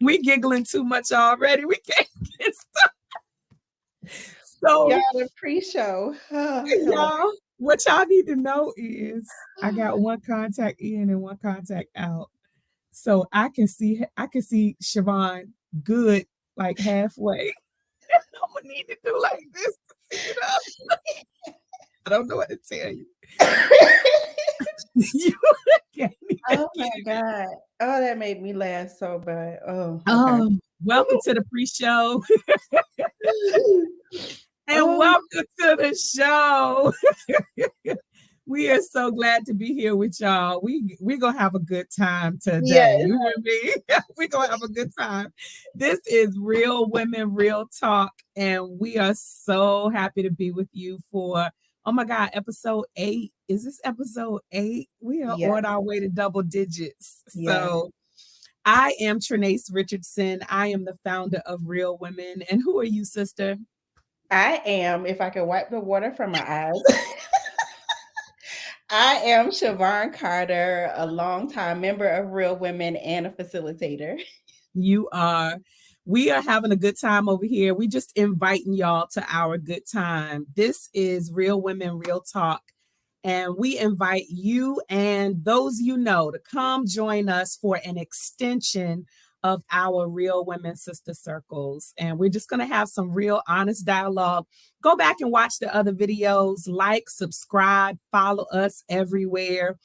We giggling too much already. We can't get started. So, y'all, the pre-show. y'all, what y'all need to know is I got one contact in and one contact out. So I can see Shavon good like halfway. I'm gonna need to do like this to see it up. I don't know what to tell you. You can't even Oh my get it. God. Oh, that made me laugh so bad. Oh, okay. Welcome to the pre-show. And Oh, welcome to the show. We are so glad to be here with y'all. We're gonna have a good time today. yes. You hear me? We're gonna have a good time. This is Real Women, Real Talk, and we are so happy to be with you for, oh my God, episode 8. Is this episode 8? We are Yes. on our way to double digits. Yes. So I am Trenace Richardson. I am the founder of Real Women. And who are you, sister? I am, if I could wipe the water from my eyes. I am Shavon Carter, a longtime member of Real Women and a facilitator. You are. We are having a good time over here. We just inviting y'all to our good time. This is Real Women, Real Talk. And we invite you and those you know to come join us for an extension of our Real Women Sister Circles. And we're just going to have some real honest dialogue. Go back and watch the other videos, like, subscribe, follow us everywhere.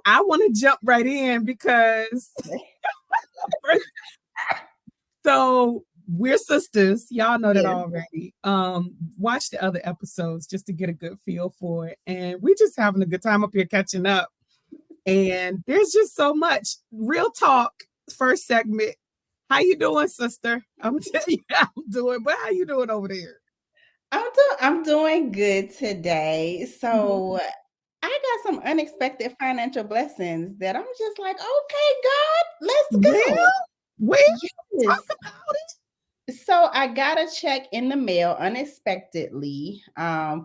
I want to jump right in because so we're sisters. Y'all know that already. Watch the other episodes just to get a good feel for it. And we're just having a good time up here catching up. And there's just so much. Real talk, first segment. How you doing, sister? I'm gonna tell you how I'm doing, but how you doing over there? I'm doing good today. So I got some unexpected financial blessings that I'm just like, okay, God, let's go. Well, Yes. talk about it. So I got a check in the mail unexpectedly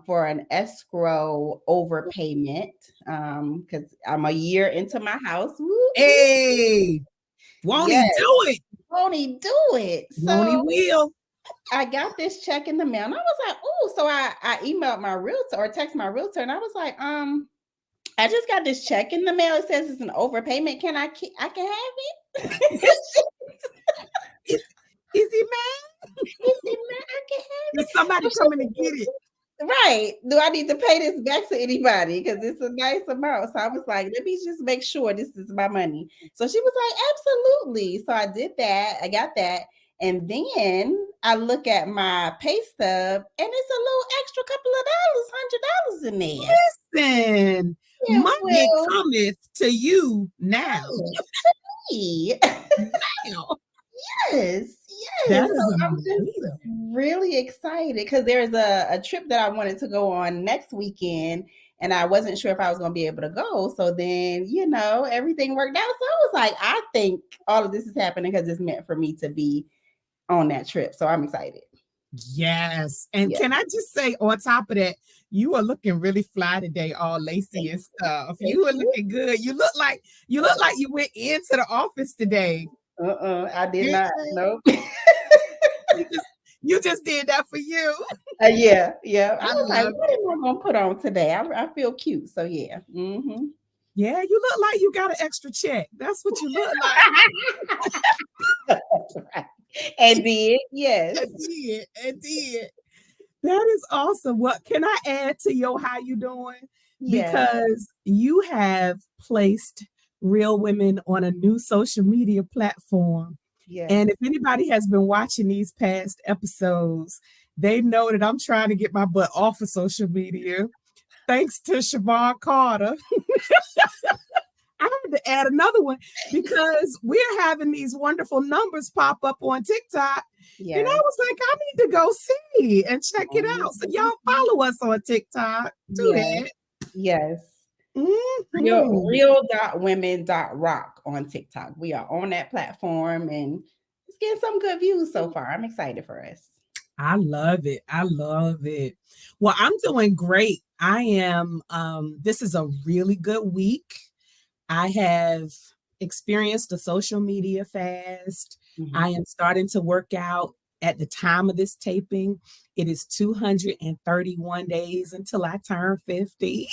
for an escrow overpayment because I'm a year into my house. Woo, Hey, won't he do it? Won't he do it? Won't he will? I got this check in the mail and I was like, oh, so I emailed my realtor or texted my realtor and I was like, I just got this check in the mail. It says it's an overpayment. Can I can have it? Is he mad? Is he mad? I can have Is somebody coming to get it? Right. Do I need to pay this back to anybody? Because it's a nice amount. So I was like, let me just make sure this is my money. So she was like, absolutely. So I did that. I got that. And then I look at my pay stub and it's a little extra couple of dollars, $100 in there. Listen, money cometh to you now. Now. Yes. So I'm just really excited because there's a trip that I wanted to go on next weekend and I wasn't sure if I was going to be able to go. So then, everything worked out. So I was like, I think all of this is happening because it's meant for me to be on that trip. So I'm excited. Yes. And can I just say on top of that, you are looking really fly today, all lacy and stuff. You are looking good. You look like you went into the office today. I did not. Nope. You just did that for you. Yeah. I was like, what am I gonna put on today? I feel cute. So yeah. Mm-hmm. Yeah, you look like you got an extra check. That's what you look like. That's right. And did, yes. It did. That is awesome. What can I add to your how you doing? Yes. Because you have placed Real Women on a new social media platform. Yes. And if anybody has been watching these past episodes, they know that I'm trying to get my butt off of social media. Thanks to Shavon Carter. I had to add another one because we're having these wonderful numbers pop up on TikTok. Yeah. And I was like, I need to go see and check it out. So y'all follow us on TikTok. Do that. Yes. Mm-hmm. Real.women.rock on TikTok. We are on that platform and it's getting some good views so far. I'm excited for us. I love it. Well, I'm doing great. I am. This is a really good week. I have experienced a social media fast. Mm-hmm. I am starting to work out. At the time of this taping, it is 231 days until I turn 50.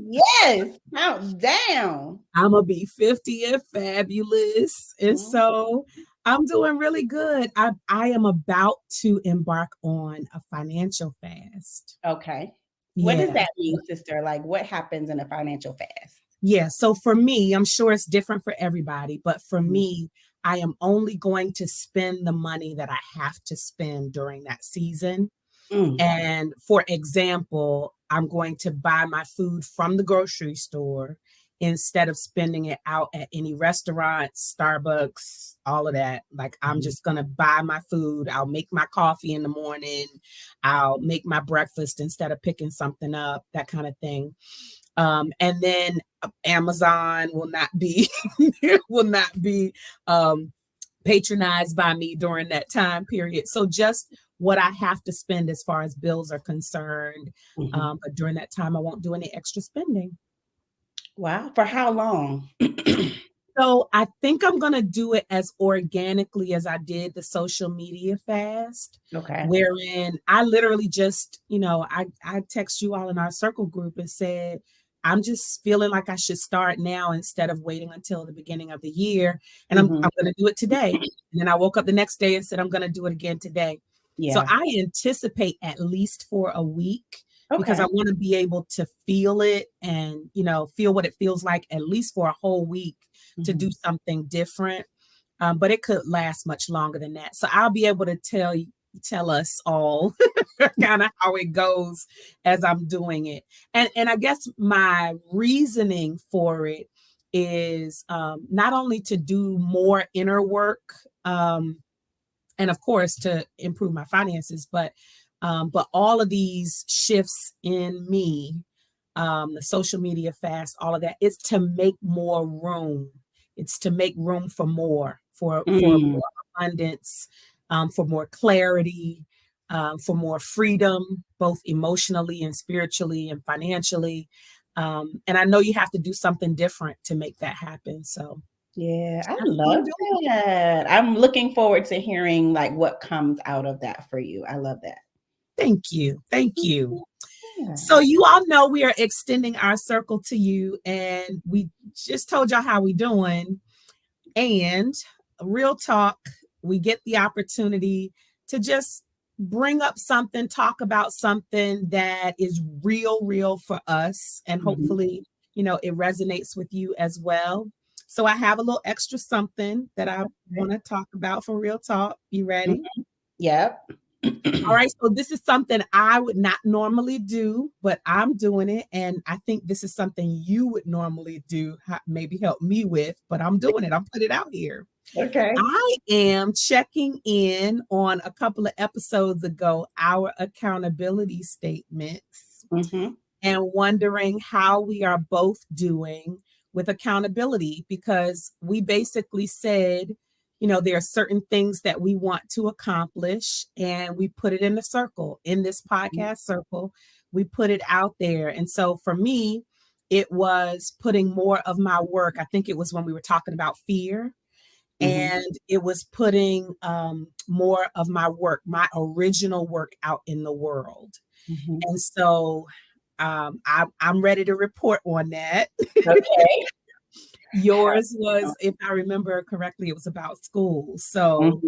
Yes, count down. I'm going to be 50 and fabulous. And so I'm doing really good. I am about to embark on a financial fast. Okay. What does that mean, sister? Like, what happens in a financial fast? Yeah. So for me, I'm sure it's different for everybody, but for me, I am only going to spend the money that I have to spend during that season. And for example, I'm going to buy my food from the grocery store instead of spending it out at any restaurants, Starbucks, all of that. Like, I'm just going to buy my food. I'll make my coffee in the morning. I'll make my breakfast instead of picking something up, that kind of thing. And then Amazon will not be patronized by me during that time period. So just what I have to spend as far as bills are concerned. But during that time, I won't do any extra spending. Wow. For how long? So I think I'm going to do it as organically as I did the social media fast. Okay. Wherein I literally just, I text you all in our circle group and said, I'm just feeling like I should start now instead of waiting until the beginning of the year. And I'm going to do it today. And then I woke up the next day and said, I'm going to do it again today. Yeah. So I anticipate at least for a week. Because I want to be able to feel it and, feel what it feels like at least for a whole week to do something different. But it could last much longer than that. So I'll be able to tell us all kind of how it goes as I'm doing it. And I guess my reasoning for it is not only to do more inner work and of course to improve my finances, but all of these shifts in me, the social media fast, all of that, is to make more room. It's to make room for more, for more abundance, for more clarity, for more freedom, both emotionally and spiritually and financially. And I know you have to do something different to make that happen. So yeah, I love that. I'm looking forward to hearing like what comes out of that for you. I love that. Thank you. Thank you. Yeah. So you all know we are extending our circle to you, and we just told y'all how we doing. And real talk, we get the opportunity to just bring up something, talk about something that is real for us. And hopefully, it resonates with you as well. So I have a little extra something that I want to talk about for real talk. You ready? Yep. All right. So this is something I would not normally do, but I'm doing it. And I think this is something you would normally do, maybe help me with, but I'm doing it. I'm putting it out here. Okay. I am checking in on a couple of episodes ago, our accountability statements, and wondering how we are both doing with accountability, because we basically said, there are certain things that we want to accomplish, and we put it in the circle, in this podcast circle, we put it out there. And so for me, it was putting more of my work. I think it was when we were talking about fear, and it was putting more of my work, my original work, out in the world. And so I'm ready to report on that. Okay. Yours was, if I remember correctly, it was about school. So,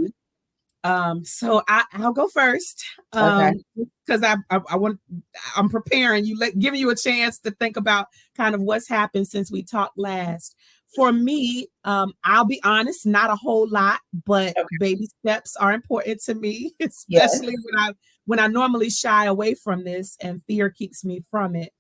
so I'll go first, because I'm preparing you, giving you a chance to think about kind of what's happened since we talked last. For me, I'll be honest, not a whole lot, but baby steps are important to me, especially when I normally shy away from this and fear keeps me from it.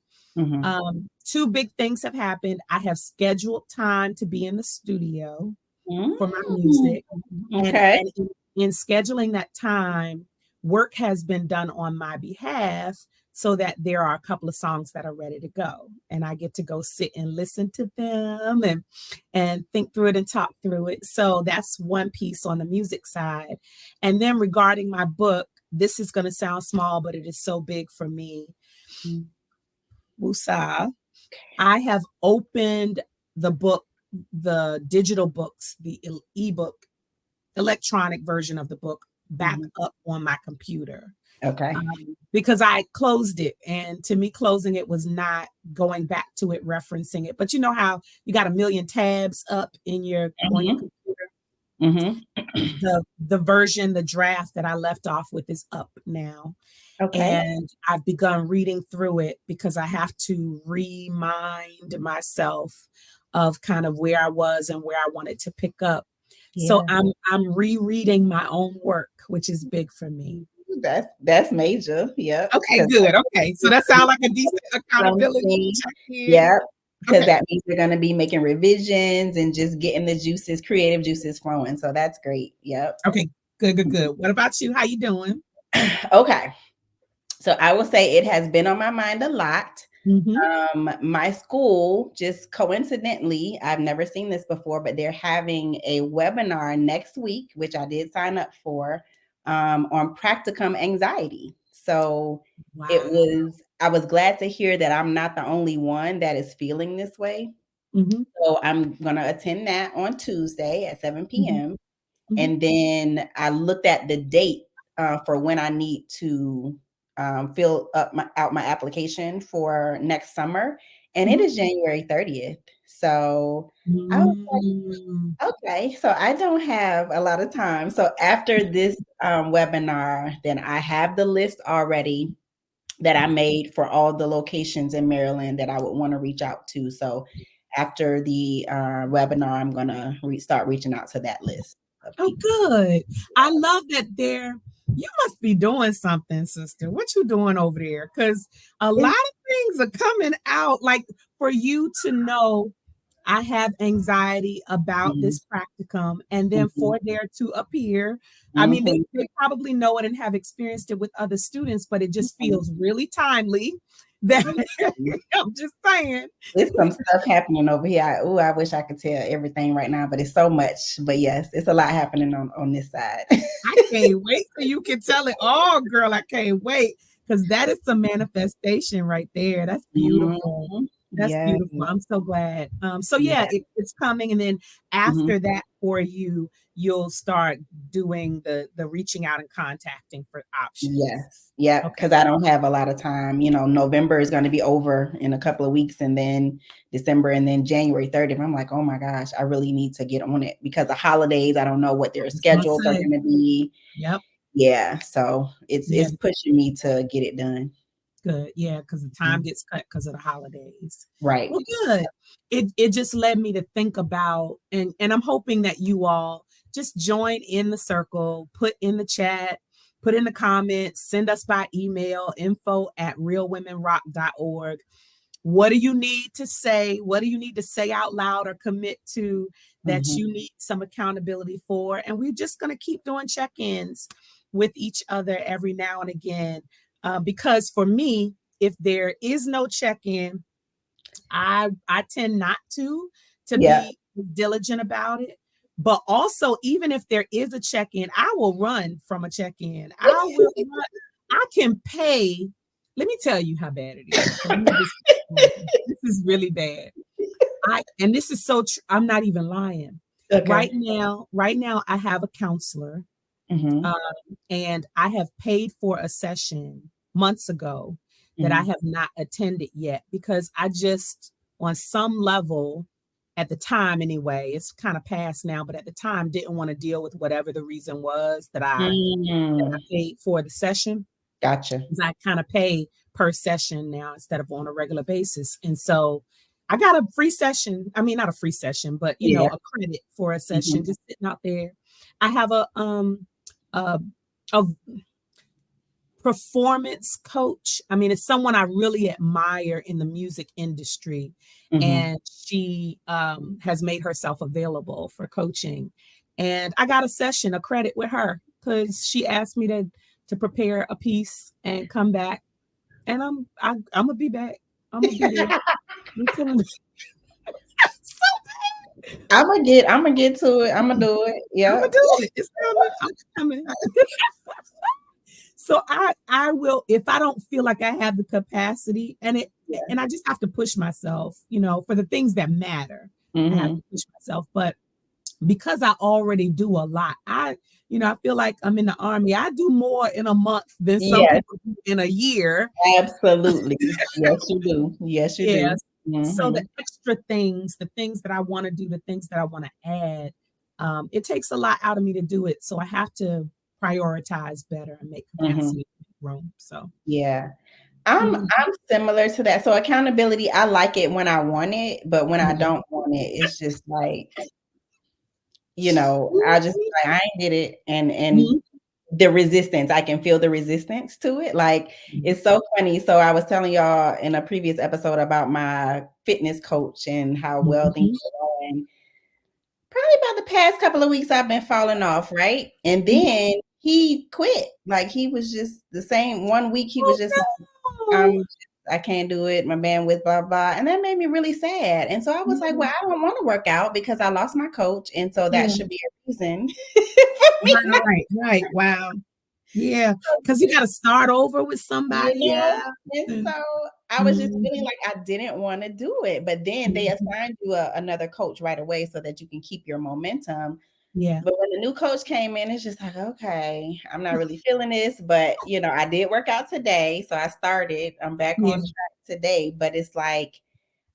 Two big things have happened. I have scheduled time to be in the studio for my music. And in scheduling that time, work has been done on my behalf so that there are a couple of songs that are ready to go. And I get to go sit and listen to them and think through it and talk through it. So that's one piece on the music side. And then regarding my book, this is going to sound small, but it is so big for me. Wusa, I have opened the book the digital books, the ebook, electronic version of the book back up on my computer. Okay. Because I closed it, and to me, closing it was not going back to it, referencing it. But you know how you got a million tabs up in your on your computer. The version, the draft that I left off with is up now. Okay. And I've begun reading through it because I have to remind myself of kind of where I was and where I wanted to pick up. Yeah. So I'm rereading my own work, which is big for me. That's major. Yeah. Okay, good. Okay. So that sounds like a decent accountability check-in. Yeah. Because that means we're going to be making revisions and just getting the creative juices flowing. So that's great. Yep. Okay. Good. What about you? How you doing? Okay. So I will say it has been on my mind a lot. My school, just coincidentally, I've never seen this before, but they're having a webinar next week, which I did sign up for, on practicum anxiety. So I was glad to hear that I'm not the only one that is feeling this way. So I'm going to attend that on Tuesday at 7 p.m. And then I looked at the date for when I need to fill out my application for next summer. And it is January 30th. So I was like, okay, so I don't have a lot of time. So after this webinar, then I have the list already that I made for all the locations in Maryland that I would want to reach out to. So after the webinar, I'm going to start reaching out to that list. Oh, good. I love that you must be doing something, sister. What you doing over there? Because a lot of things are coming out, like for you to know I have anxiety about this practicum, and then for there to appear. I mean, they probably know it and have experienced it with other students, but it just feels really timely. That I'm just saying. There's some stuff happening over here. I wish I could tell everything right now, but it's so much. But yes, it's a lot happening on this side. I can't wait so you can tell it. Oh, girl, I can't wait. Because that is some manifestation right there. That's beautiful. That's beautiful. I'm so glad. So it's coming. And then after that for you, you'll start doing the reaching out and contacting for options. Yes. Yeah. Because I don't have a lot of time. November is going to be over in a couple of weeks, and then December, and then January 30th. I'm like, oh my gosh, I really need to get on it because the holidays, I don't know what their schedules are going to be. Yep. Yeah. So it's pushing me to get it done. Good. Yeah, because the time gets cut because of the holidays. Right. Well, good. It just led me to think about, and I'm hoping that you all just join in the circle, put in the chat, put in the comments, send us by email, info@realwomenrock.org. What do you need to say? What do you need to say out loud or commit to that you need some accountability for? And we're just going to keep doing check-ins with each other every now and again. Because for me, if there is no check-in, I tend not to be diligent about it. But also, even if there is a check-in, I will run from a check-in. I will run. I can pay. Let me tell you how bad it is. This is really bad. And this is so true. I'm not even lying. Okay. Right now, I have a counselor. And I have paid for a session months ago that I have not attended yet because I just, on some level, at the time anyway, it's kind of past now, but at the time didn't want to deal with whatever the reason was that I paid for the session. Gotcha. Because I kind of pay per session now instead of on a regular basis. And so I got a free session. I mean, not a free session, but a credit for a session just sitting out there. I have a performance coach. I mean, it's someone I really admire in the music industry. And she has made herself available for coaching. And I got a session, a credit with her, because she asked me to prepare a piece and come back. And I'm gonna be back. I'm gonna be there. So bad. I'm gonna get to it. I'm gonna do it. Yeah. I'm gonna do it. It's coming. So I will, if I don't feel like I have the capacity and I just have to push myself, for the things that matter. I have to push myself. But because I already do a lot, I feel like I'm in the Army. I do more in a month than some people do in a year. Absolutely. Yes, you do. Yes, you do. So the extra things, the things that I want to do, the things that I want to add, it takes a lot out of me to do it. So I have to prioritize better and make capacity room. So I'm similar to that. So accountability, I like it when I want it, but when I don't want it, it's just like, I just like I ain't did it, and the resistance, I can feel the resistance to it. Like it's so funny. So I was telling y'all in a previous episode about my fitness coach and how well things are going. Probably about the past couple of weeks, I've been falling off, right? And then he quit. Like he was just the same. One week he was just like, I can't do it. My bandwidth, blah, blah. And that made me really sad. And so I was like, well, I don't want to work out because I lost my coach. And so that should be a reason for me. Right. Wow. Yeah. Because you got to start over with somebody. And so I was just feeling like I didn't want to do it. But then they assigned you another coach right away so that you can keep your momentum. Yeah. But when the new coach came in, it's just like, okay, I'm not really feeling this, but I did work out today. So I started, I'm back on track today, but it's like,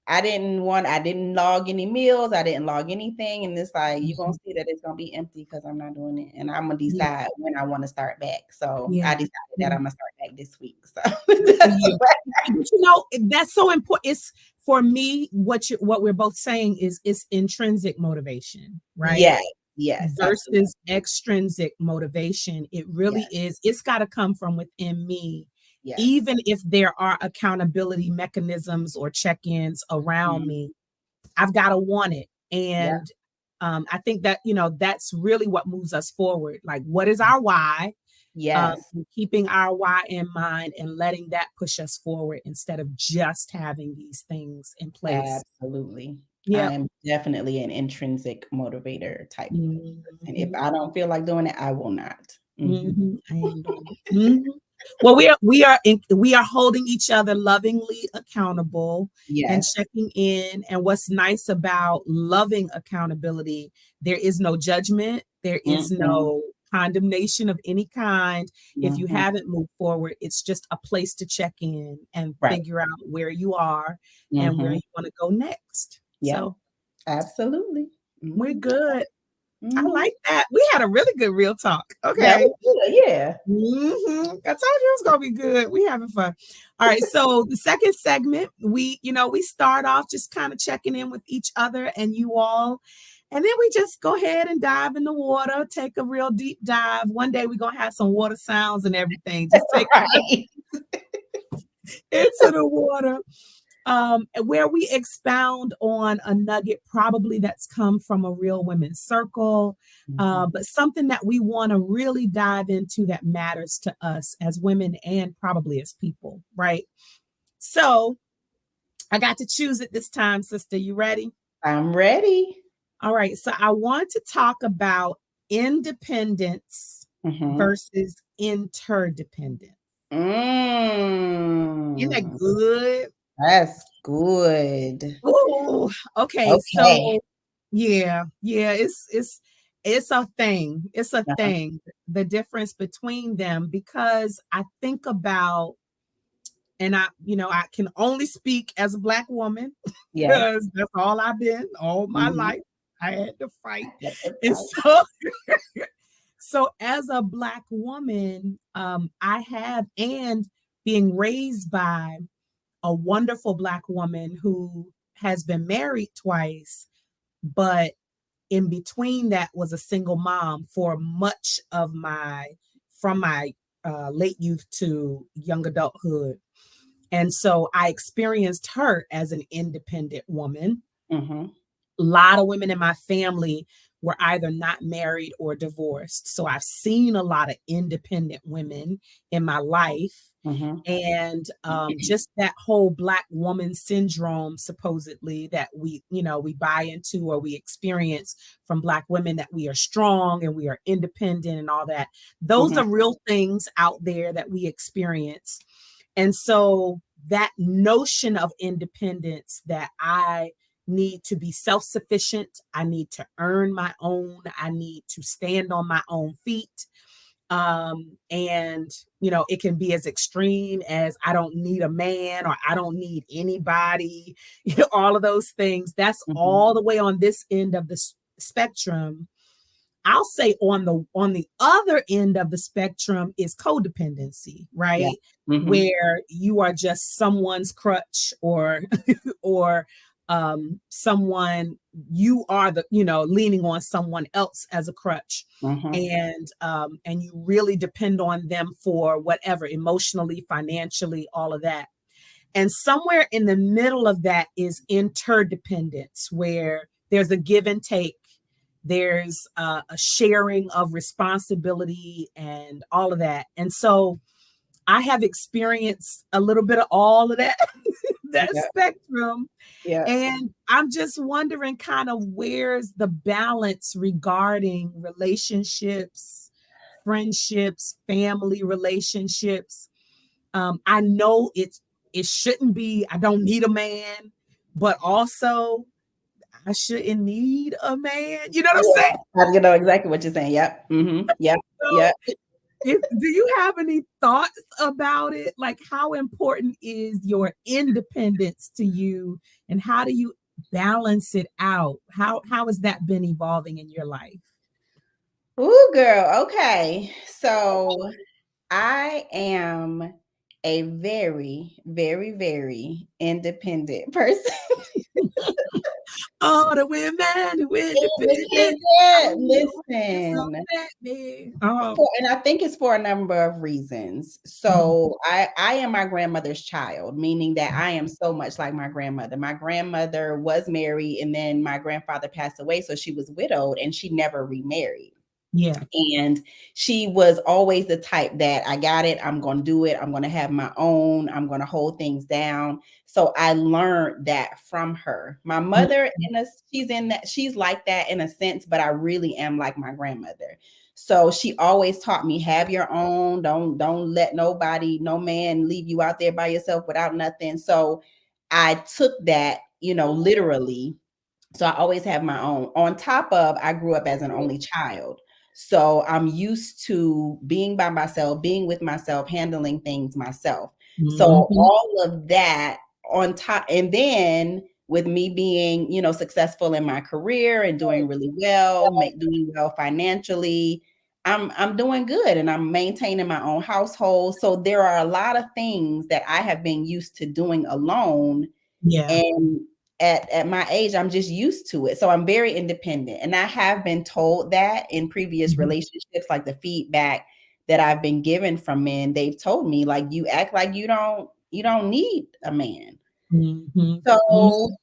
I didn't log any meals. I didn't log anything. And it's like, you're going to see that it's going to be empty because I'm not doing it. And I'm going to decide when I want to start back. So I decided that I'm going to start back this week. So that's so important. It's for me, what we're both saying is it's intrinsic motivation, right? Yes. Versus absolutely. extrinsic motivation. It really is. It's got to come from within me. Yes. Even if there are accountability mechanisms or check-ins around me, I've got to want it. And I think that, that's really what moves us forward. Like, what is our why? Yes. Keeping our why in mind and letting that push us forward instead of just having these things in place. Absolutely. Yeah. I am definitely an intrinsic motivator type person. If I don't feel like doing it, I will not. I am doing it. Well, we are holding each other lovingly accountable and checking in. And what's nice about loving accountability, there is no judgment. There is no condemnation of any kind. If you haven't moved forward, it's just a place to check in and figure out where you are and where you want to go next. So absolutely. We're good. I like that. We had a really good real talk. Okay. That was good. Yeah. I told you it was gonna be good. We having fun. All right. So the second segment, we start off just kind of checking in with each other and you all. And then we just go ahead and dive in the water, take a real deep dive. One day we're gonna have some water sounds and everything. Just take into the water. Where we expound on a nugget probably that's come from a real women's circle, but something that we want to really dive into that matters to us as women and probably as people, right? So I got to choose it this time, sister. You ready? I'm ready. All right. So I want to talk about independence versus interdependence. Isn't that good? That's good. Oh, okay. So it's a thing. It's a thing. The difference between them, because I think about, and I can only speak as a Black woman because that's all I've been all my life. I had to fight. And so as a Black woman, I have, and being raised by a wonderful Black woman who has been married twice, but in between that was a single mom for much of from my late youth to young adulthood. And so I experienced her as an independent woman. A lot of women in my family were either not married or divorced. So I've seen a lot of independent women in my life. And just that whole Black woman syndrome, supposedly, that we buy into or we experience from Black women, that we are strong and we are independent and all that. Those are real things out there that we experience. And so that notion of independence that I need to be self-sufficient. I need to earn my own. I need to stand on my own feet. And it can be as extreme as I don't need a man, or I don't need anybody, all of those things. That's all the way on this end of the spectrum. I'll say on the other end of the spectrum is codependency, right? Yeah. Where you are just someone's crutch, or or someone, you are leaning on someone else as a crutch. And you really depend on them for whatever, emotionally, financially, all of that. And somewhere in the middle of that is interdependence, where there's a give and take. There's a sharing of responsibility and all of that. And so I have experienced a little bit of all of that, spectrum. Yeah. And I'm just wondering kind of where's the balance regarding relationships, friendships, family relationships. I know it shouldn't be, I don't need a man, but also I shouldn't need a man. You know what I'm saying? I know exactly what you're saying. Yep. Yep. So, yep. Do you have any thoughts about it? Like, how important is your independence to you, and how do you balance it out? How has that been evolving in your life? Ooh, girl. Okay. So I am a very, very, very independent person. All the women who independent. Listen. And I think it's for a number of reasons. So I am my grandmother's child, meaning that I am so much like my grandmother. My grandmother was married, and then my grandfather passed away. So she was widowed, and she never remarried. Yeah. And she was always the type that I got it. I'm going to do it. I'm going to have my own. I'm going to hold things down. So I learned that from her. My mother, she's like that in a sense, but I really am like my grandmother. So she always taught me, have your own. Don't let nobody, no man leave you out there by yourself without nothing. So I took that, literally. So I always have my own. On top of, I grew up as an only child. So I'm used to being by myself, being with myself, handling things myself. So all of that on top, and then with me being, successful in my career and doing really well, doing well financially, I'm doing good, and I'm maintaining my own household. So there are a lot of things that I have been used to doing alone. Yeah. And at my age, I'm just used to it. So I'm very independent. And I have been told that in previous relationships, like the feedback that I've been given from men, they've told me, like, you act like you don't need a man. So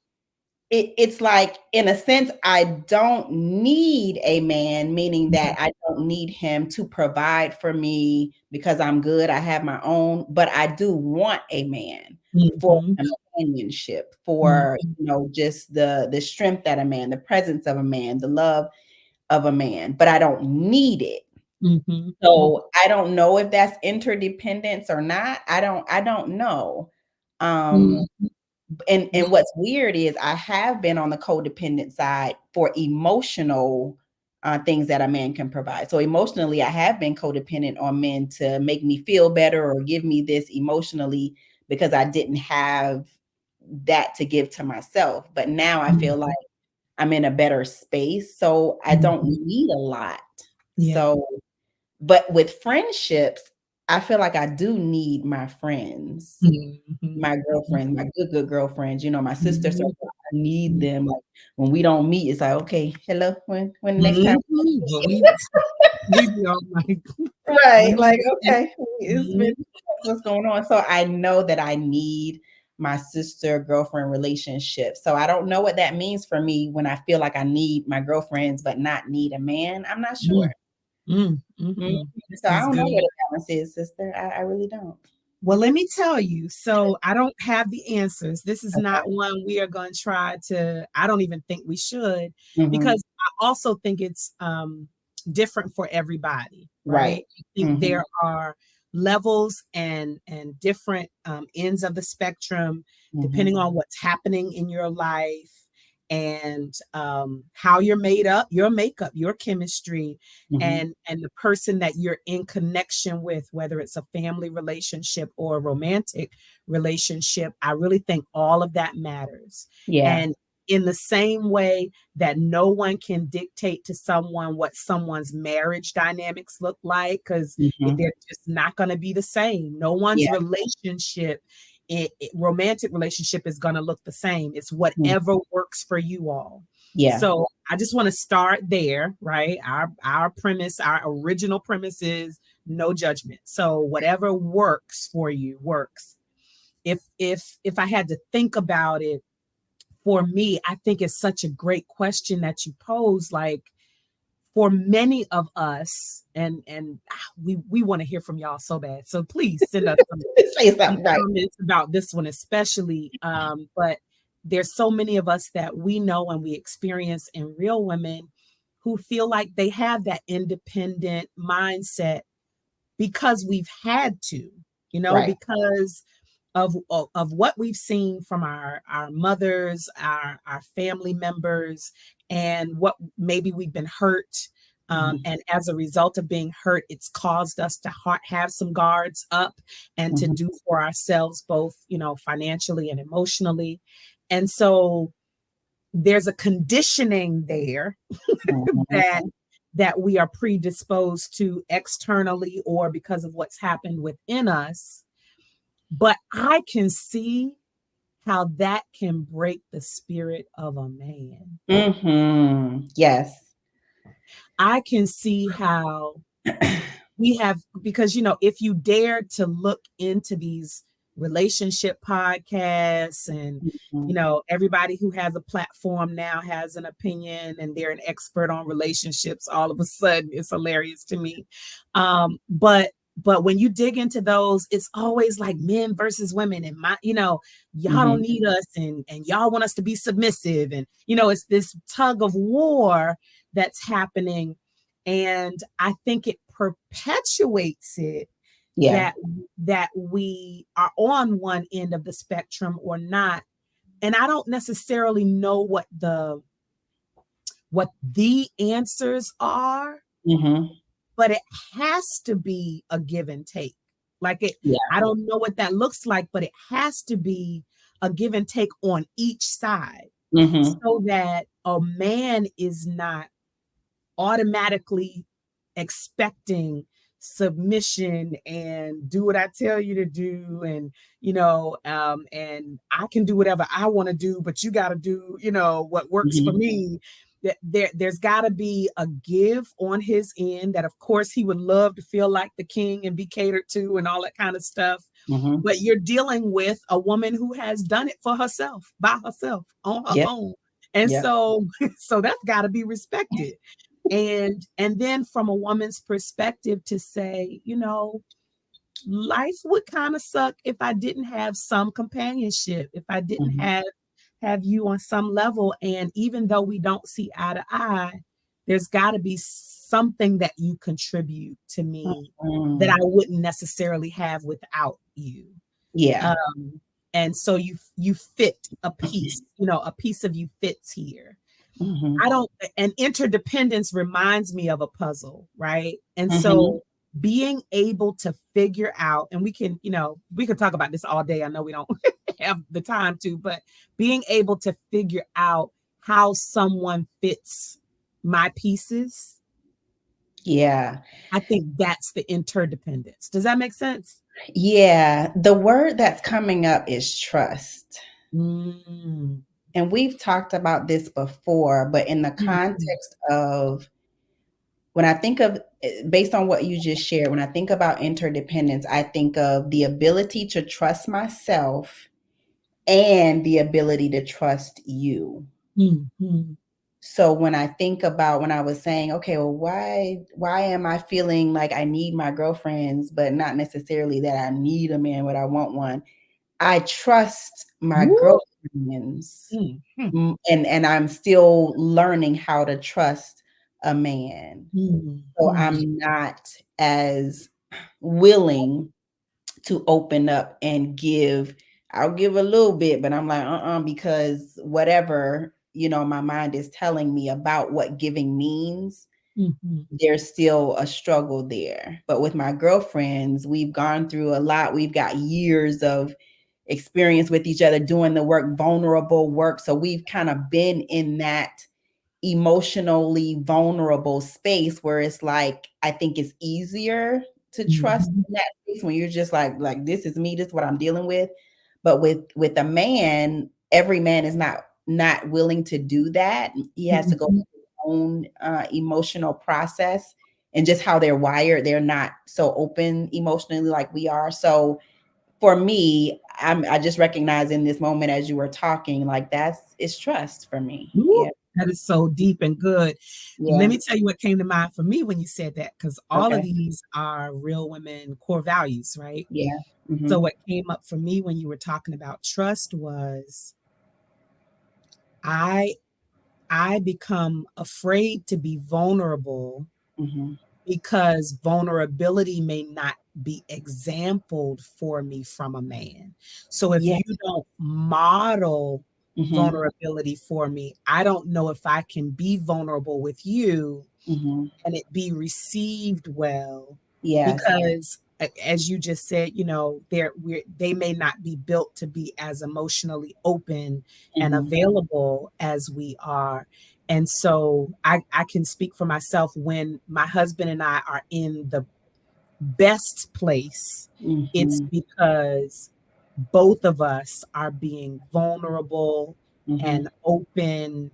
it's like, in a sense, I don't need a man, meaning that I don't need him to provide for me because I'm good. I have my own, but I do want a man for companionship, for, just the strength that a man, the presence of a man, the love of a man, but I don't need it. So I don't know if that's interdependence or not. I don't know. And what's weird is I have been on the codependent side for emotional things that a man can provide. So emotionally, I have been codependent on men to make me feel better or give me this emotionally, because I didn't have that to give to myself. But now I feel like I'm in a better space, so I don't need a lot. Yeah. So, but with friendships, I feel like I do need my friends, my girlfriends, my good girlfriends, my sisters. So I need them. Like, when we don't meet, it's like, okay, hello, when the next time? We be all like, right, like, okay, what's going on? So I know that I need my sister girlfriend relationship. So I don't know what that means for me when I feel like I need my girlfriends but not need a man. I'm not sure. So I don't know what the balance is, sister. I really don't. Well, let me tell you. So I don't have the answers. This is not one we are going to try to, I don't even think we should, because I also think it's different for everybody, right? I think there are levels and different ends of the spectrum, depending on what's happening in your life. and how you're made up, your makeup, your chemistry, and the person that you're in connection with, whether it's a family relationship or a romantic relationship. I really think all of that matters. And in the same way that no one can dictate to someone what someone's marriage dynamics look like, because they're just not going to be the same. No one's relationship, romantic relationship, is going to look the same. It's whatever works for you all. So I just want to start there, right? Our premise, our original premise is no judgment. So whatever works for you works. If I had to think about it, for me, I think it's such a great question that you pose. Like, for many of us, and we want to hear from y'all so bad. So please send us some comments about this one, especially. But there's so many of us that we know and we experience in Real Women who feel like they have that independent mindset because we've had to, because of what we've seen from our mothers, our family members, and what maybe we've been hurt. And as a result of being hurt, it's caused us to have some guards up and to do for ourselves, both, financially and emotionally. And so there's a conditioning there that we are predisposed to externally or because of what's happened within us. But I can see how that can break the spirit of a man. Yes. I can see how we have, because, if you dare to look into these relationship podcasts and, everybody who has a platform now has an opinion and they're an expert on relationships, all of a sudden it's hilarious to me. But when you dig into those, it's always like men versus women, and y'all don't need us, and y'all want us to be submissive, and it's this tug of war that's happening, and I think it perpetuates it that we are on one end of the spectrum or not, and I don't necessarily know what the answers are. But it has to be a give and take. I don't know what that looks like, but it has to be a give and take on each side, so that a man is not automatically expecting submission and do what I tell you to do. And, and I can do whatever I want to do, but you got to do, what works for me. There's got to be a give on his end, that of course he would love to feel like the king and be catered to and all that kind of stuff. But you're dealing with a woman who has done it for herself, by herself, on her own. And so that's got to be respected. And then from a woman's perspective to say, life would kind of suck if I didn't have some companionship, if I didn't have you on some level. And even though we don't see eye to eye, there's got to be something that you contribute to me that I wouldn't necessarily have without you. And so you fit a piece, a piece of you fits here. And interdependence reminds me of a puzzle, right? And so being able to figure out, and we can talk about this all day. I know we don't have the time to, but being able to figure out how someone fits my pieces. I think that's the interdependence. Does that make sense? The word that's coming up is trust. And we've talked about this before, but in the context of, when I think of, based on what you just shared, when I think about interdependence, I think of the ability to trust myself and the ability to trust you. So when I think about, when I was saying, okay, well, why am I feeling like I need my girlfriends, but not necessarily that I need a man, but I want one? I trust my girlfriends, and I'm still learning how to trust a man. So I'm not as willing to open up and give. I'll give a little bit, but I'm like, because whatever my mind is telling me about what giving means, there's still a struggle there. But with my girlfriends, we've gone through a lot. We've got years of experience with each other doing the work, vulnerable work. So we've kind of been in that emotionally vulnerable space where it's like, I think it's easier to trust in that space when you're just like this is me, this is what I'm dealing with. But with a man, every man is not willing to do that. He has to go through his own emotional process, and just how they're wired, they're not so open emotionally like we are. So for me, I just recognize in this moment as you were talking, like it's trust for me. Ooh, yeah, that is so deep and good. Yeah. Let me tell you what came to mind for me when you said that, because all of these are real women core values, right? Yeah. So what came up for me when you were talking about trust was I become afraid to be vulnerable because vulnerability may not be exampled for me from a man. So if you don't model vulnerability for me, I don't know if I can be vulnerable with you and it be received well. Because as you just said, they may not be built to be as emotionally open and available as we are. And so I can speak for myself. When my husband and I are in the best place, it's because both of us are being vulnerable and open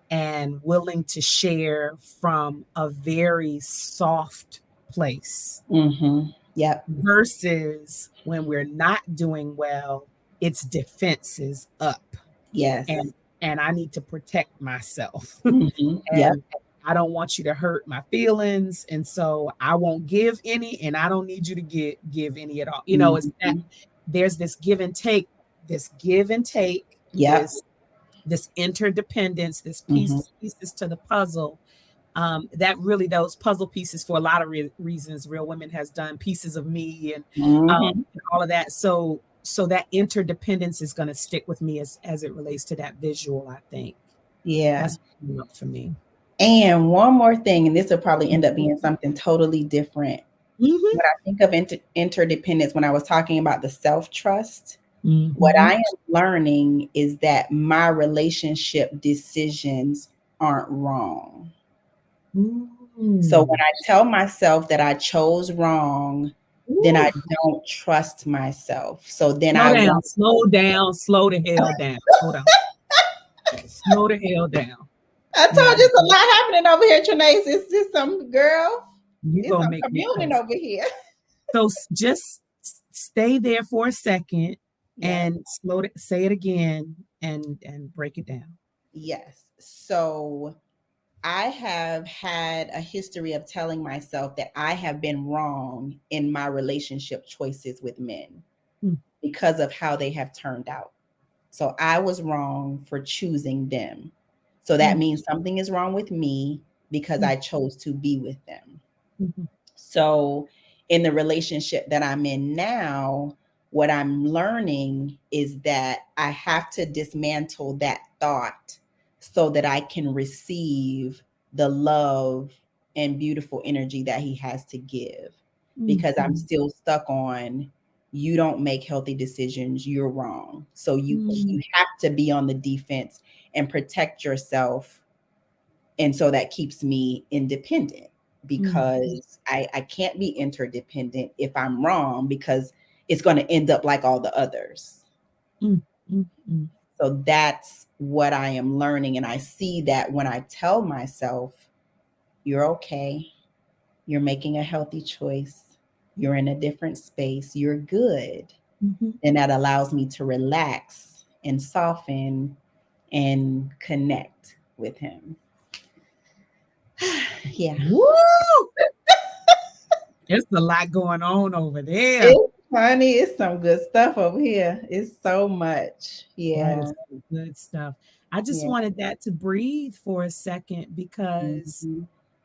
and willing to share from a very soft place. Versus when we're not doing well, it's defenses up. And I need to protect myself. And I don't want you to hurt my feelings. And so I won't give any, and I don't need you to give any at all. It's that there's this give and take, this interdependence, this pieces to the puzzle. That really, those puzzle pieces, for a lot of reasons, Real Women has done pieces of me and all of that. So that interdependence is going to stick with me as it relates to that visual, I think. Yeah. That's up for me. And one more thing, and this will probably end up being something totally different. When I think of interdependence, when I was talking about the self-trust, what I am learning is that my relationship decisions aren't wrong. So when I tell myself that I chose wrong, then I don't trust myself. So then slow the hell down. Hold on. Slow the hell down. I told you there's a lot happening over here, Trenace. It's just some girl. It's some communing over here. So just stay there for a second and say it again and break it down. Yes. So I have had a history of telling myself that I have been wrong in my relationship choices with men because of how they have turned out. So I was wrong for choosing them. So that means something is wrong with me because I chose to be with them. So in the relationship that I'm in now, what I'm learning is that I have to dismantle that thought so that I can receive the love and beautiful energy that he has to give. Because I'm still stuck on, you don't make healthy decisions, you're wrong. So you have to be on the defense and protect yourself. And so that keeps me independent, because I can't be interdependent if I'm wrong, because it's going to end up like all the others. So that's what I am learning. And I see that when I tell myself, you're okay, you're making a healthy choice, you're in a different space, you're good. And that allows me to relax and soften and connect with him. Yeah. Woo! There's a lot going on over there. It's funny. It's some good stuff over here. It's so much. Yeah. That is good stuff. I just wanted that to breathe for a second, because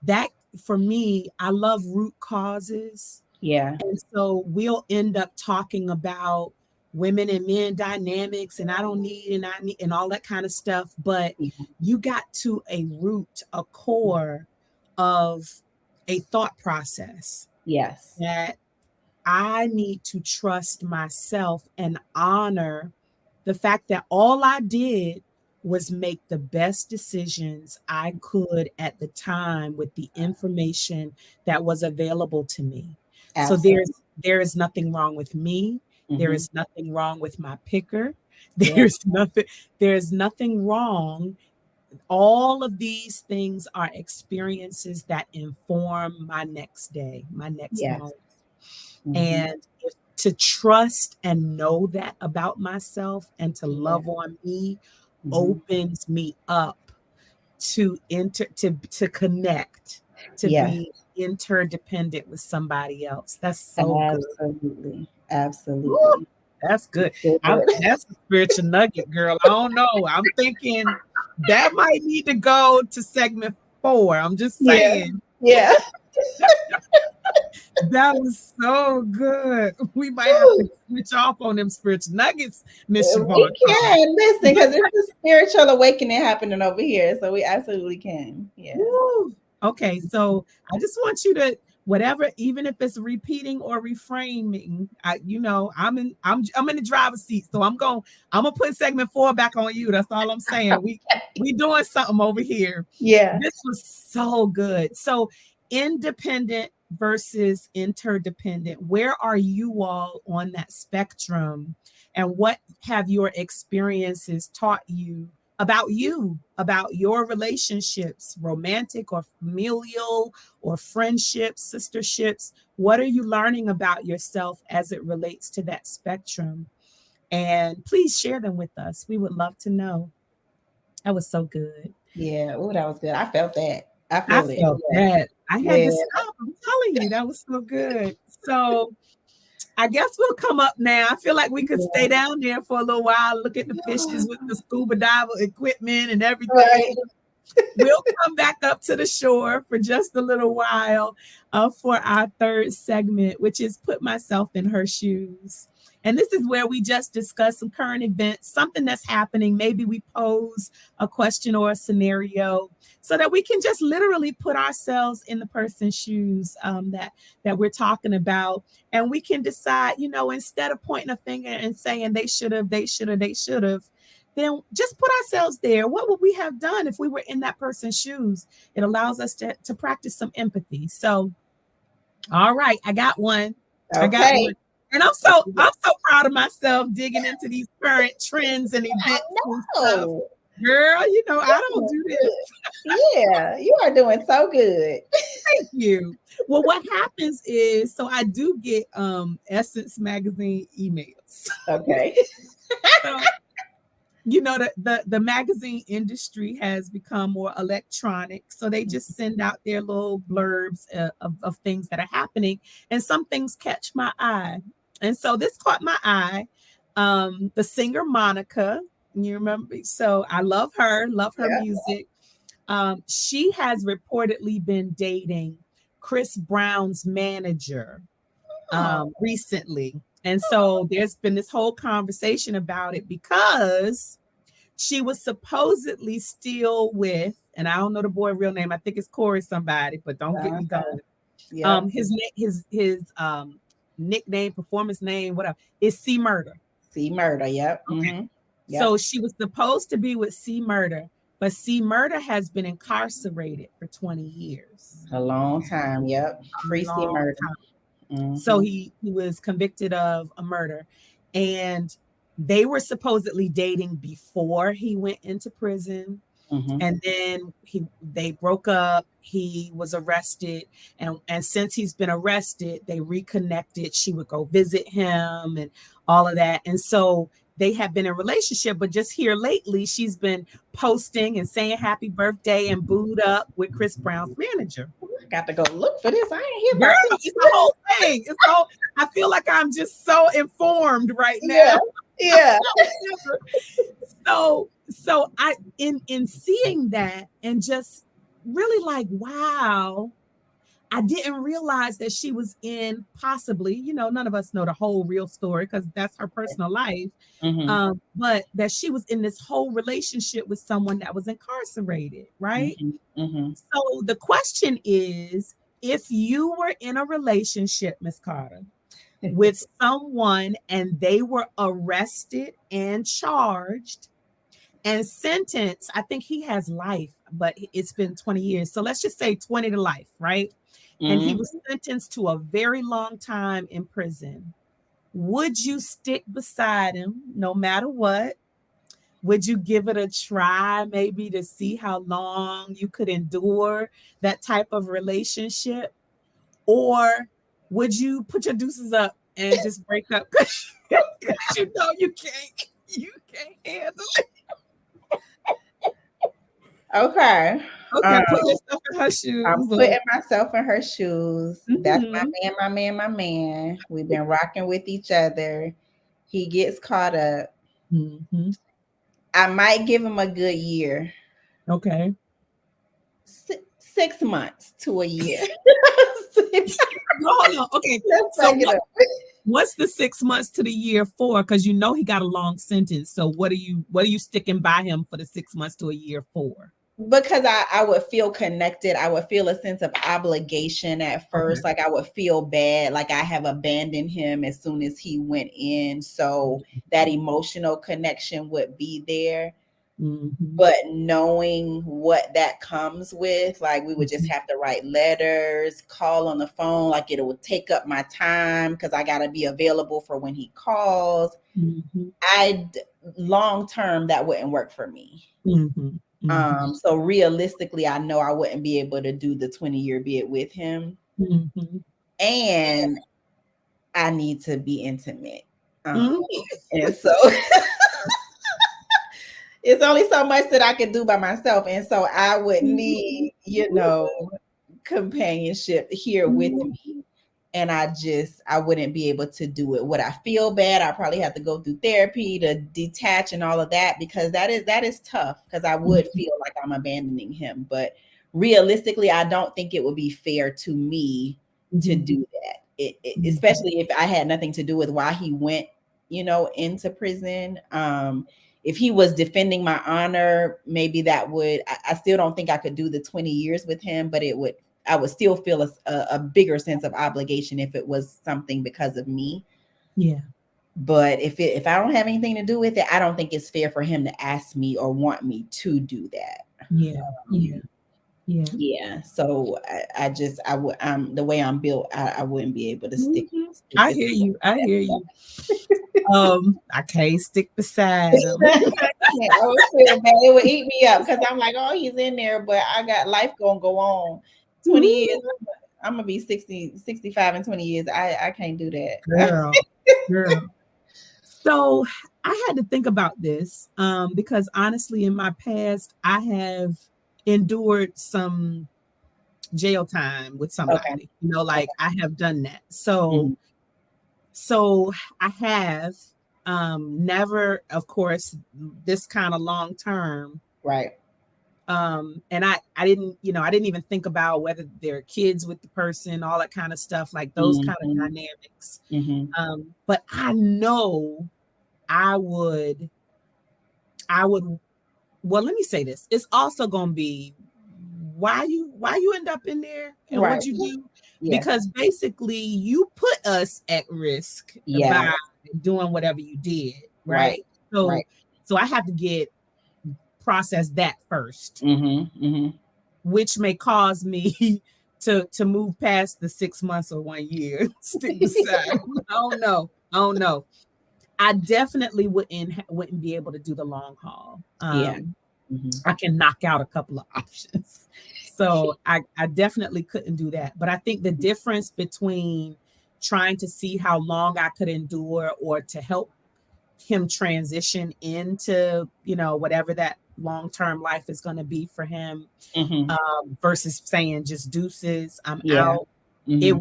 that, for me, I love root causes. Yeah. And so we'll end up talking about women and men dynamics, and I don't need, and I need, and all that kind of stuff. But you got to a root, a core of a thought process. Yes. That I need to trust myself and honor the fact that all I did was make the best decisions I could at the time with the information that was available to me. Absolutely. So there is nothing wrong with me. There is nothing wrong with my picker. There's nothing wrong. All of these things are experiences that inform my next day, my next moment. And to trust and know that about myself and to love on me opens me up to connect, to be interdependent with somebody else. That's so good. Absolutely. Woo, that's good. That's a spiritual nugget, girl. I don't know. I'm thinking that might need to go to segment 4. I'm just saying. Yeah. That was so good. We might have to switch off on them spiritual nuggets, Miss Shavon. We can listen because it's a spiritual awakening happening over here, so we absolutely can. Yeah. Woo. Okay, so I just want you to, whatever, even if it's repeating or reframing, I'm in the driver's seat, so I'm gonna put segment 4 back on you. That's all I'm saying. We doing something over here. Yeah. This was so good. So independent versus interdependent. Where are you all on that spectrum? And what have your experiences taught you, about your relationships, romantic or familial or friendships, sisterships? What are you learning about yourself as it relates to that spectrum? And please share them with us. We would love to know. That was so good. Yeah. Oh, that was good. I felt that. I felt that. I had to stop. I'm telling you, that was so good. So I guess we'll come up now. I feel like we could stay down there for a little while, look at the fishes with the scuba diver equipment and everything. Right. We'll come back up to the shore for just a little while for our third segment, which is Put Myself in Her Shoes. And this is where we just discuss some current events, something that's happening. Maybe we pose a question or a scenario so that we can just literally put ourselves in the person's shoes that we're talking about. And we can decide, instead of pointing a finger and saying they should have, then just put ourselves there. What would we have done if we were in that person's shoes? It allows us to practice some empathy. So, all right, I got one. Okay. I got one. And I'm so proud of myself digging into these current trends and events and stuff. Girl, I don't do this. Yeah, you are doing so good. Thank you. Well, what happens is, so I do get Essence magazine emails. Okay. So, the magazine industry has become more electronic. So they just send out their little blurbs of things that are happening. And some things catch my eye. And so this caught my eye. The singer Monica, you remember? So I love her music. She has reportedly been dating Chris Brown's manager recently. And so there's been this whole conversation about it because she was supposedly still with, and I don't know the boy real name. I think it's Corey somebody, but don't get me going. Yeah. His nickname, performance name, whatever, is C Murder. C Murder, yep. Okay. Mm-hmm. Yep. So she was supposed to be with C Murder, but C Murder has been incarcerated for 20 years. A long time, yep. Free C Murder. Mm-hmm. So he was convicted of a murder, and they were supposedly dating before he went into prison. Mm-hmm. And then they broke up. He was arrested, and since he's been arrested, they reconnected. She would go visit him and all of that. And so they have been in a relationship, but just here lately, she's been posting and saying happy birthday and booed up with Chris Brown's manager. I got to go look for this. I ain't hear about this. It's the whole thing. I feel like I'm just so informed right now. Yeah. So I in seeing that and just really like, wow, I didn't realize that she was in possibly, none of us know the whole real story because that's her personal life. Mm-hmm. But that she was in this whole relationship with someone that was incarcerated, right? Mm-hmm. Mm-hmm. So the question is, if you were in a relationship, Miss Carter, with someone and they were arrested and charged and sentenced, I think he has life, but it's been 20 years. So let's just say 20 to life, right? And he was sentenced to a very long time in prison. Would you stick beside him no matter what? Would you give it a try, maybe to see how long you could endure that type of relationship? Or would you put your deuces up and just break up because you can't handle it? Okay. Okay, put yourself in her shoes. I'm putting myself in her shoes. Mm-hmm. That's my man. We've been rocking with each other. He gets caught up. Mm-hmm. I might give him a good year. Okay. 6 months to a year. Hold on. Okay. So what's the 6 months to the year for? Because he got a long sentence. So what are you sticking by him for the 6 months to a year for? Because I would feel connected. I would feel a sense of obligation at first. Okay. Like I would feel bad, like I have abandoned him as soon as he went in. So that emotional connection would be there. Mm-hmm. But knowing what that comes with, like we would just have to write letters, call on the phone, like it would take up my time because I got to be available for when he calls. Mm-hmm. Long term, that wouldn't work for me. Mm-hmm. Mm-hmm. So realistically, I know I wouldn't be able to do the 20-year bid with him. Mm-hmm. And I need to be intimate. Mm-hmm. And so it's only so much that I can do by myself. And so I would need, companionship here with me. And I wouldn't be able to do it. Would I feel bad? I probably have to go through therapy to detach and all of that, because that is tough, because I would feel like I'm abandoning him. But realistically, I don't think it would be fair to me to do that. Especially if I had nothing to do with why he went, into prison. If he was defending my honor, maybe that would, I still don't think I could do the 20 years with him, but I would still feel a bigger sense of obligation if it was something because of me. Yeah. But if I don't have anything to do with it, I don't think it's fair for him to ask me or want me to do that. Yeah. Yeah. So the way I'm built, I wouldn't be able to stick. I hear you. I can't stick beside him. I would feel bad. It would eat me up because I'm like, oh, he's in there, but I got life gonna go on. 20 years, I'm gonna be 60, 65 in 20 years. I can't do that. Girl. So I had to think about this because honestly, in my past, I have endured some jail time with somebody. Okay. I have done that. So I have never, of course, this kind of long term. Right. And I didn't even think about whether there are kids with the person, all that kind of stuff, like those kind of dynamics. But I know I would, well, let me say this. It's also going to be why you end up in there and what you do. Yes. Because basically you put us at risk by doing whatever you did. Right. So I have to process that first, which may cause me to move past the 6 months or 1 year. Stick beside. I don't know. I definitely wouldn't be able to do the long haul. I can knock out a couple of options. So I definitely couldn't do that. But I think the difference between trying to see how long I could endure or to help him transition into, whatever that long-term life is going to be for him, versus saying just deuces, I'm out. It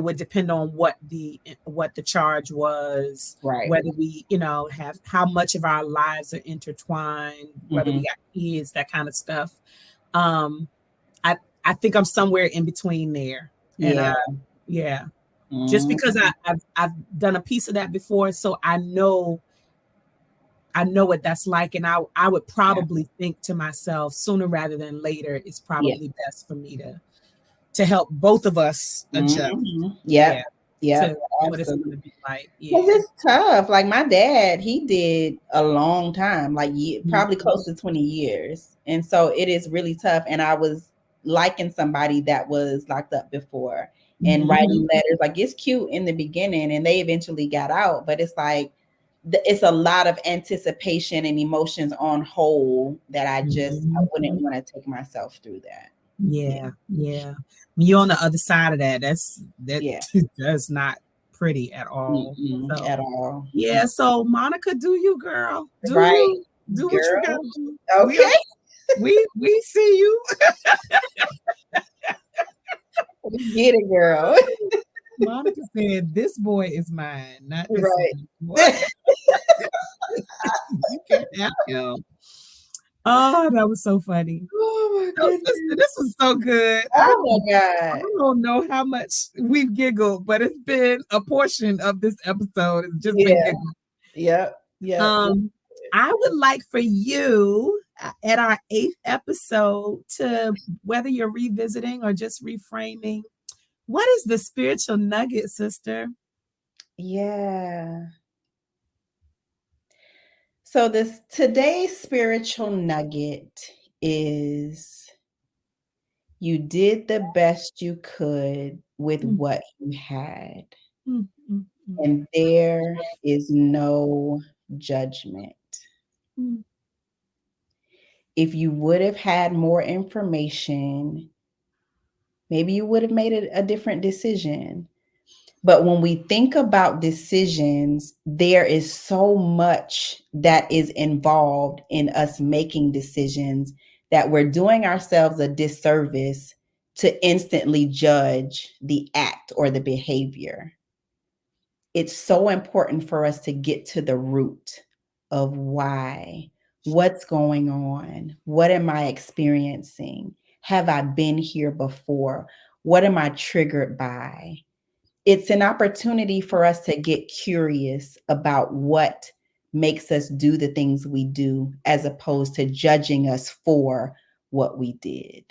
would depend on what the charge was, right? Whether we, have how much of our lives are intertwined, whether we got kids, that kind of stuff. I think I'm somewhere in between there. Yeah. And just because I've done a piece of that before, so I know what that's like, and I would probably think to myself, sooner rather than later, it's probably best for me to help both of us adjust. Yeah. What it's going to be like. Because it's tough. Like my dad, he did a long time, like probably close to 20 years. And so it is really tough. And I was liking somebody that was locked up before and writing letters. Like it's cute in the beginning and they eventually got out, but it's like, it's a lot of anticipation and emotions on hold that I wouldn't want to take myself through that. Yeah. You're on the other side of that. That's not pretty at all. At all. Yeah. So Monica, do you, girl? Do you do what you gotta do? Okay. We see you. We get it, girl. Monica said, "This boy is mine, not this boy." You can't have him. Oh, that was so funny. Oh my goodness. This was so good. Oh my God. I don't know how much we've giggled, but it's been a portion of this episode. It's just been giggling. Yep. I would like for you at our 8th episode to, whether you're revisiting or just reframing, what is the spiritual nugget, sister? Yeah. So today's spiritual nugget is you did the best you could with what you had. And there is no judgment. If you would have had more information, maybe you would have made a different decision. But when we think about decisions, there is so much that is involved in us making decisions that we're doing ourselves a disservice to instantly judge the act or the behavior. It's so important for us to get to the root of why, what's going on, what am I experiencing? Have I been here before? What am I triggered by? It's an opportunity for us to get curious about what makes us do the things we do, as opposed to judging us for what we did.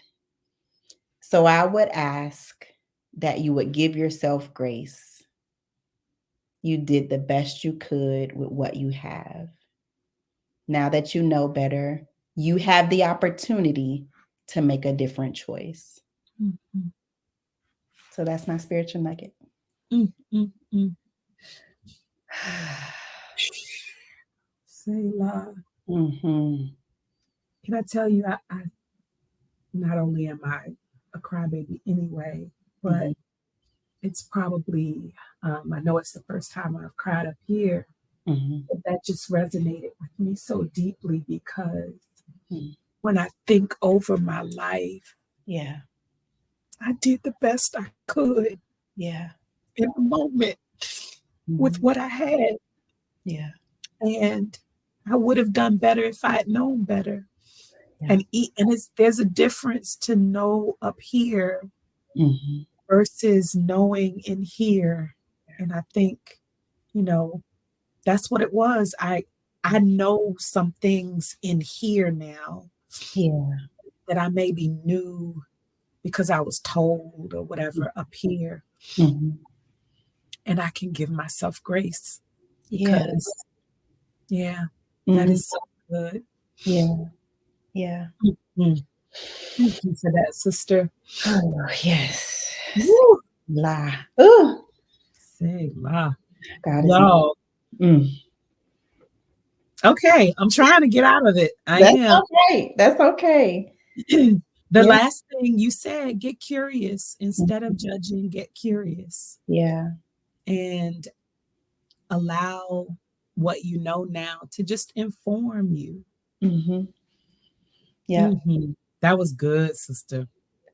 So I would ask that you would give yourself grace. You did the best you could with what you have. Now that you know better, you have the opportunity to make a different choice. So that's my spiritual nugget. Selah. Can I tell you, I not only am I a crybaby anyway, but it's probably, I know it's the first time I've cried up here, but that just resonated with me so deeply because when I think over my life, I did the best I could in the moment with what I had. And I would have done better if I had known better. And there's a difference to know up here versus knowing in here. And I think, that's what it was. I know some things in here now that I maybe knew because I was told or whatever up here. And I can give myself grace because that is so good. Thank you for that, sister. Oh, yes. La. Say la. God no. Okay, I'm trying to get out of it. That's okay. The last thing you said, get curious. Instead of judging, get curious. And allow what you know now to just inform you. That was good, sister.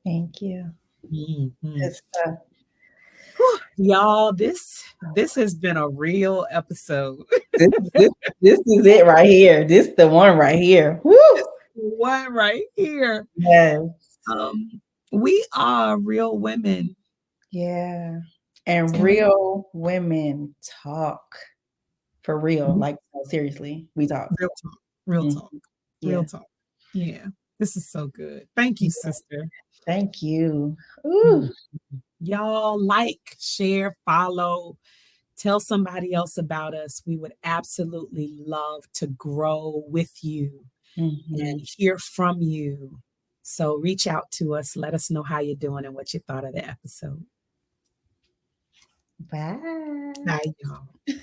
Thank you. Y'all, this has been a real episode. This is it right here. This is the one right here. Woo! One right here. Yes. We are real women. Yeah. And real women talk. For real. Mm-hmm. Like, seriously, we talk. Real talk. Real Mm-hmm. talk. Yeah. Real talk. Yeah. This is so good. Thank you, sister. Thank you. Ooh. Y'all like, share, follow, tell somebody else about us. We would absolutely love to grow with you and hear from you. So reach out to us. Let us know how you're doing and what you thought of the episode. Bye. Bye, y'all.